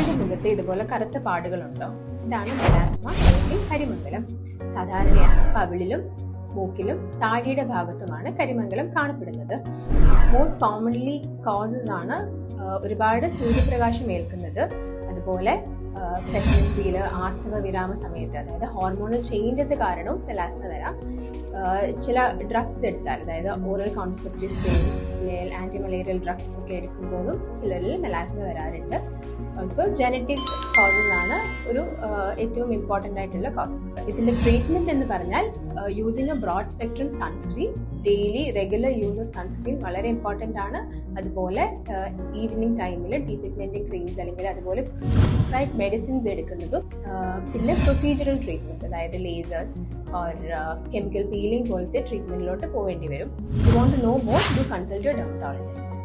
നിങ്ങളുടെ മുഖത്ത് ഇതുപോലെ കറുത്ത പാടുകളുണ്ടോ? ഇതാണ് മെലാസ്മ അല്ലെങ്കിൽ കരിമംഗലം. സാധാരണയായി കവിളിലും മൂക്കിലും താടിയുടെ ഭാഗത്തുമാണ് കരിമംഗലം കാണപ്പെടുന്നത്. മോസ്റ്റ് കോമൺലി കോസസ് ആണ് ഒരുപാട് സൂര്യപ്രകാശം ഏൽക്കുന്നത്, അതുപോലെ പ്രഗ്നൻസിയിൽ ആർത്തവ വിരാമ സമയത്ത്, അതായത് ഹോർമോണൽ ചേഞ്ചസ് കാരണവും മെലാസ്മ വരാം. ചില ഡ്രഗ്സ് എടുത്താൽ, അതായത് ഓറൽ കോൺട്രസെപ്റ്റീവ് പിൽസ് അല്ലെങ്കിൽ ആന്റി മലേറിയൽ ഡ്രഗ്സ് ഒക്കെ എടുക്കുമ്പോഴും ചിലരിൽ മെലാസ്മ വരാറുണ്ട്. ഓൾസോ ജനറ്റിക് കോസസ് ആണ് ഒരു ഏറ്റവും ഇമ്പോർട്ടൻ്റ് ആയിട്ടുള്ള കോസ്. ഇതിന്റെ ട്രീറ്റ്മെന്റ് എന്ന് പറഞ്ഞാൽ using a broad spectrum sunscreen, daily regular use of sunscreen വളരെ ഇമ്പോർട്ടൻ്റ് ആണ്. അതുപോലെ ഈവനിങ് ടൈമിൽ ഡീപിഗ്മെന്റിങ് ക്രീംസ് അല്ലെങ്കിൽ അതുപോലെ പ്രിസ്ക്രൈബ് മെഡിസിൻസ് എടുക്കുന്നതും, പിന്നെ പ്രൊസീജറൽ ട്രീറ്റ്മെന്റ്, അതായത് ലേസേഴ്സ് ഓർ കെമിക്കൽ പീലിംഗ് പോലത്തെ ട്രീറ്റ്മെന്റിലോട്ട് പോവേണ്ടി വരും. You want to know more, do consult your dermatologist.